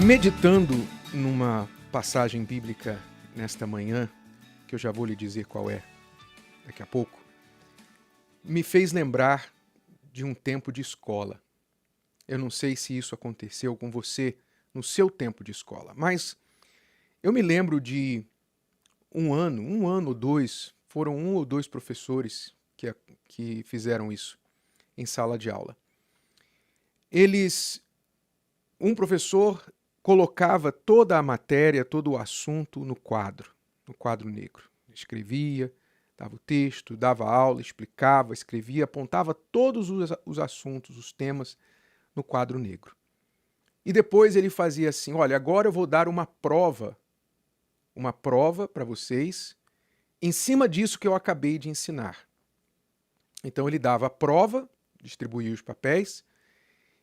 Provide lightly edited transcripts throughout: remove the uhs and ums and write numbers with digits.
Meditando numa passagem bíblica nesta manhã, que eu já vou lhe dizer qual é daqui a pouco, me fez lembrar de um tempo de escola. Eu não sei se isso aconteceu com você no seu tempo de escola, mas eu me lembro de um ano ou dois, foram um ou dois professores que fizeram isso em sala de aula. Um professor colocava toda a matéria, todo o assunto no quadro negro. Escrevia, dava o texto, dava aula, explicava, escrevia, apontava todos os assuntos, os temas no quadro negro. E depois ele fazia assim, olha, agora eu vou dar uma prova para vocês, em cima disso que eu acabei de ensinar. Então ele dava a prova, distribuía os papéis,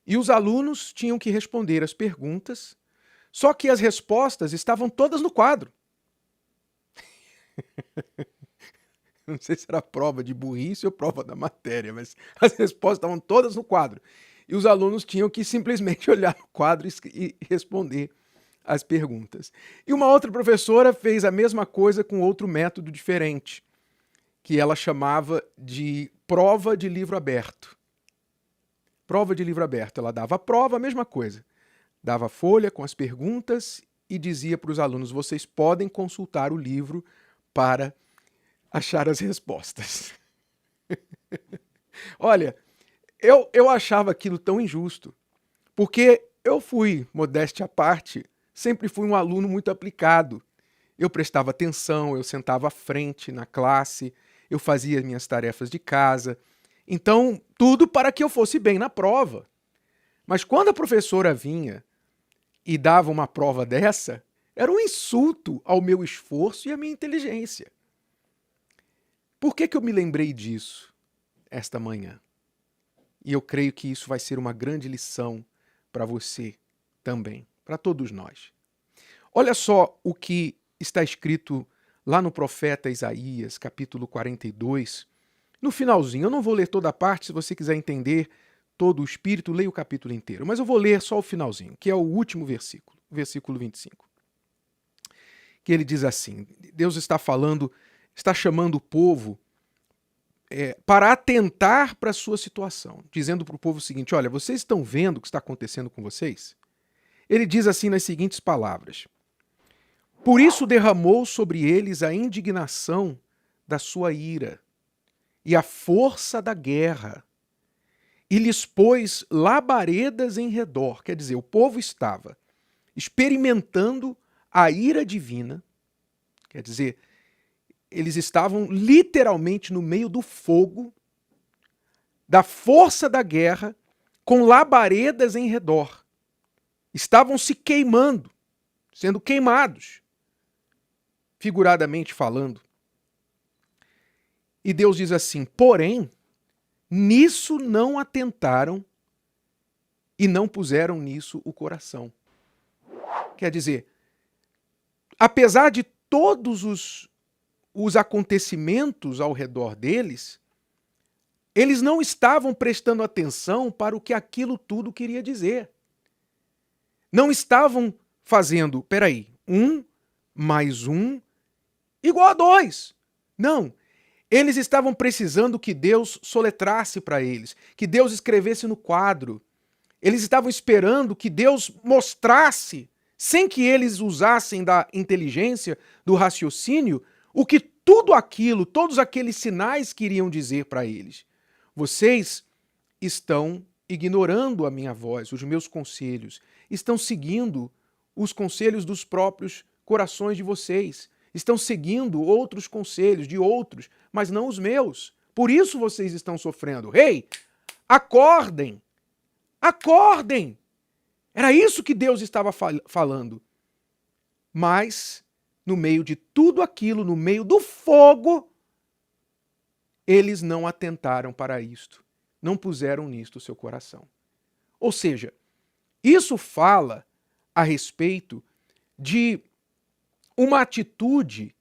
e os alunos tinham que responder as perguntas, só que as respostas estavam todas no quadro. Não sei se era prova de burrice ou prova da matéria, mas as respostas estavam todas no quadro. E os alunos tinham que simplesmente olhar no quadro e responder as perguntas. E uma outra professora fez a mesma coisa com outro método diferente, que ela chamava de prova de livro aberto. Prova de livro aberto. Ela dava a prova, a mesma coisa. Dava a folha com as perguntas e dizia para os alunos, vocês podem consultar o livro para achar as respostas. Olha, eu achava aquilo tão injusto, porque eu fui, modéstia à parte, sempre fui um aluno muito aplicado. Eu prestava atenção, eu sentava à frente na classe, eu fazia minhas tarefas de casa. Então, tudo para que eu fosse bem na prova. Mas quando a professora vinha e dava uma prova dessa, era um insulto ao meu esforço e à minha inteligência. Por que eu me lembrei disso esta manhã? E eu creio que isso vai ser uma grande lição para você também, para todos nós. Olha só o que está escrito lá no profeta Isaías, capítulo 42. No finalzinho, eu não vou ler toda a parte, se você quiser entender todo o espírito, leia o capítulo inteiro. Mas eu vou ler só o finalzinho, que é o último versículo, versículo 25. Que ele diz assim, Deus está falando, está chamando o povo para atentar para a sua situação, dizendo para o povo o seguinte, olha, vocês estão vendo o que está acontecendo com vocês? Ele diz assim nas seguintes palavras, por isso derramou sobre eles a indignação da sua ira e a força da guerra, e lhes pôs labaredas em redor. Quer dizer, o povo estava experimentando a ira divina, quer dizer, eles estavam literalmente no meio do fogo, da força da guerra, com labaredas em redor. Estavam se queimando, sendo queimados, figuradamente falando. E Deus diz assim, porém, nisso não atentaram e não puseram nisso o coração. Quer dizer, apesar de todos os acontecimentos ao redor deles, eles não estavam prestando atenção para o que aquilo tudo queria dizer. Não estavam fazendo, peraí, 1 mais 1 igual a 2. Não. Eles estavam precisando que Deus soletrasse para eles, que Deus escrevesse no quadro. Eles estavam esperando que Deus mostrasse, sem que eles usassem da inteligência, do raciocínio, o que tudo aquilo, todos aqueles sinais queriam dizer para eles. Vocês estão ignorando a minha voz, os meus conselhos, estão seguindo os conselhos dos próprios corações de vocês, estão seguindo outros conselhos de outros, mas não os meus. Por isso vocês estão sofrendo. Ei, acordem! Acordem! Era isso que Deus estava falando. Mas, no meio de tudo aquilo, no meio do fogo, eles não atentaram para isto. Não puseram nisto o seu coração. Ou seja, isso fala a respeito de uma atitude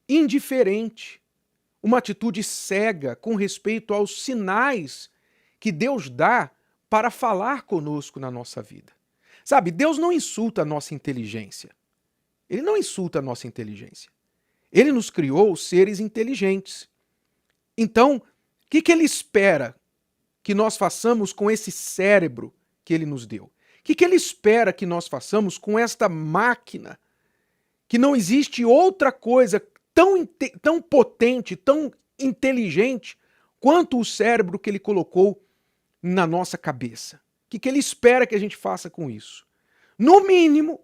indiferente, uma atitude cega com respeito aos sinais que Deus dá para falar conosco na nossa vida. Sabe, Deus não insulta a nossa inteligência. Ele não insulta a nossa inteligência. Ele nos criou seres inteligentes. Então, o que ele espera que nós façamos com esse cérebro que ele nos deu? O que ele espera que nós façamos com esta máquina? Que não existe outra coisa tão potente, tão inteligente, quanto o cérebro que ele colocou na nossa cabeça. O que ele espera que a gente faça com isso? No mínimo,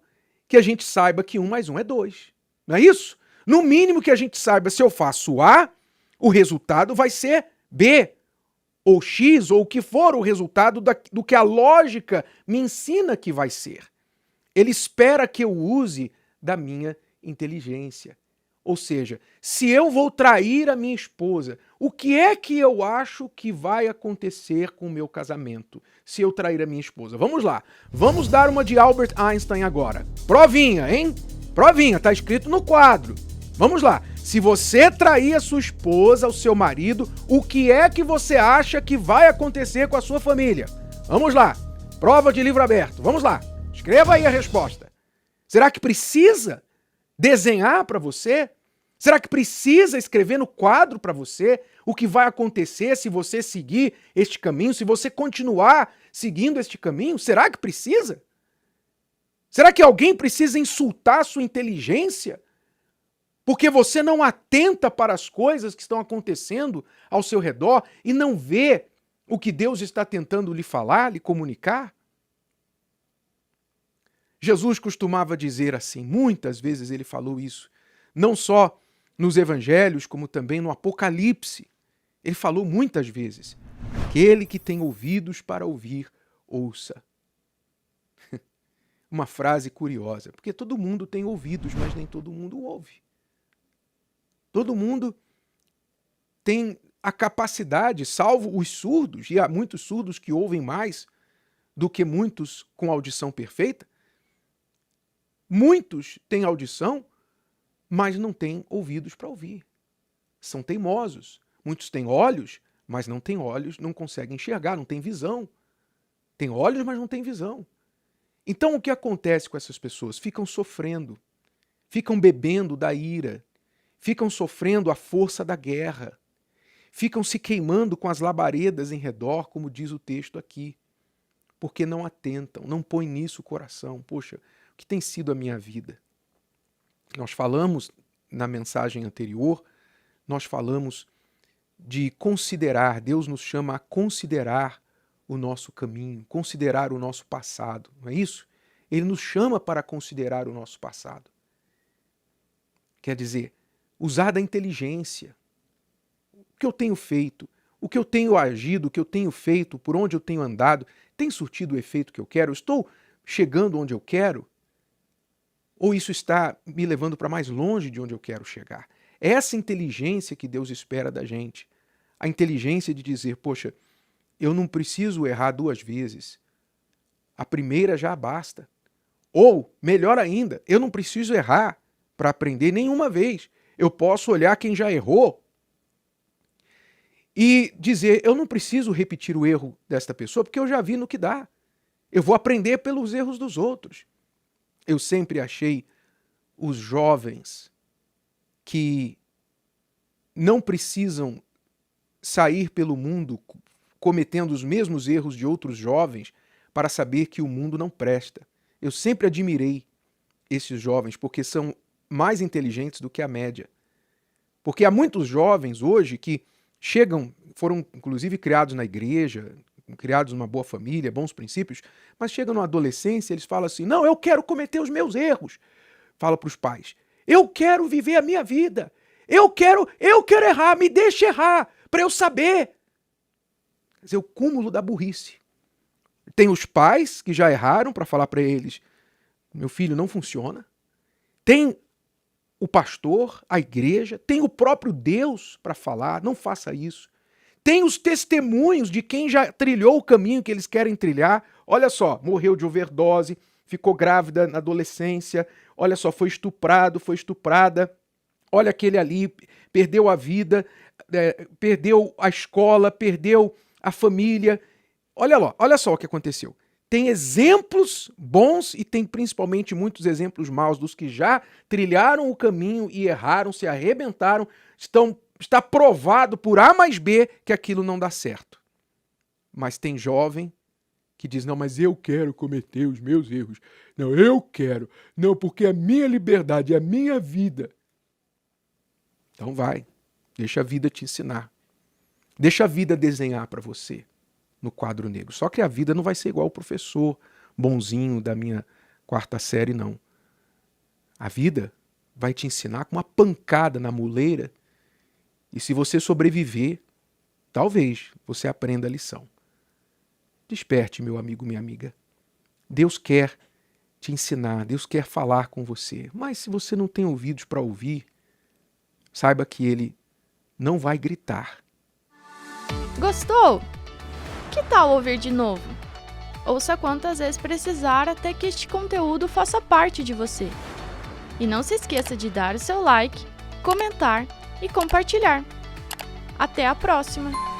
que a gente saiba que 1 mais 1 é 2. Não é isso? No mínimo que a gente saiba, se eu faço A, o resultado vai ser B, ou X, ou o que for o resultado do que a lógica me ensina que vai ser. Ele espera que eu use da minha inteligência. Ou seja, se eu vou trair a minha esposa, o que é que eu acho que vai acontecer com o meu casamento se eu trair a minha esposa? Vamos lá. Vamos dar uma de Albert Einstein agora. Provinha, hein? Provinha, tá escrito no quadro. Vamos lá. Se você trair a sua esposa, o seu marido, o que é que você acha que vai acontecer com a sua família? Vamos lá. Prova de livro aberto. Vamos lá. Escreva aí a resposta. Será que precisa desenhar para você? Será que precisa escrever no quadro para você o que vai acontecer se você seguir este caminho, se você continuar seguindo este caminho? Será que precisa? Será que alguém precisa insultar a sua inteligência porque você não atenta para as coisas que estão acontecendo ao seu redor e não vê o que Deus está tentando lhe falar, lhe comunicar? Jesus costumava dizer assim, muitas vezes ele falou isso, não só nos evangelhos, como também no Apocalipse. Ele falou muitas vezes, aquele que tem ouvidos para ouvir, ouça. Uma frase curiosa, porque todo mundo tem ouvidos, mas nem todo mundo ouve. Todo mundo tem a capacidade, salvo os surdos, e há muitos surdos que ouvem mais do que muitos com audição perfeita, muitos têm audição, mas não têm ouvidos para ouvir. São teimosos. Muitos têm olhos, mas não têm olhos, não conseguem enxergar, não têm visão. Têm olhos, mas não têm visão. Então o que acontece com essas pessoas? Ficam sofrendo, ficam bebendo da ira, ficam sofrendo a força da guerra, ficam se queimando com as labaredas em redor, como diz o texto aqui, porque não atentam, não põem nisso o coração. Poxa, o que tem sido a minha vida? Nós falamos na mensagem anterior, nós falamos de considerar, Deus nos chama a considerar o nosso caminho, considerar o nosso passado, não é isso? Ele nos chama para considerar o nosso passado. Quer dizer, usar da inteligência. O que eu tenho feito, o que eu tenho agido, o que eu tenho feito, por onde eu tenho andado, tem surtido o efeito que eu quero? Estou chegando onde eu quero? Ou isso está me levando para mais longe de onde eu quero chegar? É essa inteligência que Deus espera da gente. A inteligência de dizer, poxa, eu não preciso errar 2 vezes. A primeira já basta. Ou, melhor ainda, eu não preciso errar para aprender nenhuma vez. Eu posso olhar quem já errou e dizer, eu não preciso repetir o erro desta pessoa porque eu já vi no que dá. Eu vou aprender pelos erros dos outros. Eu sempre achei os jovens que não precisam sair pelo mundo cometendo os mesmos erros de outros jovens para saber que o mundo não presta. Eu sempre admirei esses jovens porque são mais inteligentes do que a média. Porque há muitos jovens hoje que chegam, foram inclusive criados na igreja, criados numa boa família, bons princípios, mas chegam na adolescência e eles falam assim, não, eu quero cometer os meus erros. Fala para os pais, eu quero viver a minha vida, eu quero errar, me deixa errar, para eu saber. Quer dizer, o cúmulo da burrice. Tem os pais que já erraram para falar para eles, meu filho, não funciona. Tem o pastor, a igreja, tem o próprio Deus para falar, não faça isso. Tem os testemunhos de quem já trilhou o caminho que eles querem trilhar. Olha só, morreu de overdose, ficou grávida na adolescência, olha só, foi estuprado, foi estuprada, olha aquele ali, perdeu a vida, perdeu a escola, perdeu a família. Olha só o que aconteceu. Tem exemplos bons e tem principalmente muitos exemplos maus dos que já trilharam o caminho e erraram, se arrebentaram. Está provado por A mais B que aquilo não dá certo. Mas tem jovem que diz, não, mas eu quero cometer os meus erros. Não, eu quero. Não, porque é a minha liberdade, é a minha vida. Então vai, deixa a vida te ensinar. Deixa a vida desenhar para você no quadro negro. Só que a vida não vai ser igual o professor bonzinho da minha 4ª série, não. A vida vai te ensinar com uma pancada na muleira e se você sobreviver, talvez você aprenda a lição. Desperte, meu amigo, minha amiga. Deus quer te ensinar, Deus quer falar com você. Mas se você não tem ouvidos para ouvir, saiba que Ele não vai gritar. Gostou? Que tal ouvir de novo? Ouça quantas vezes precisar até que este conteúdo faça parte de você. E não se esqueça de dar o seu like, comentar e compartilhar. Até a próxima!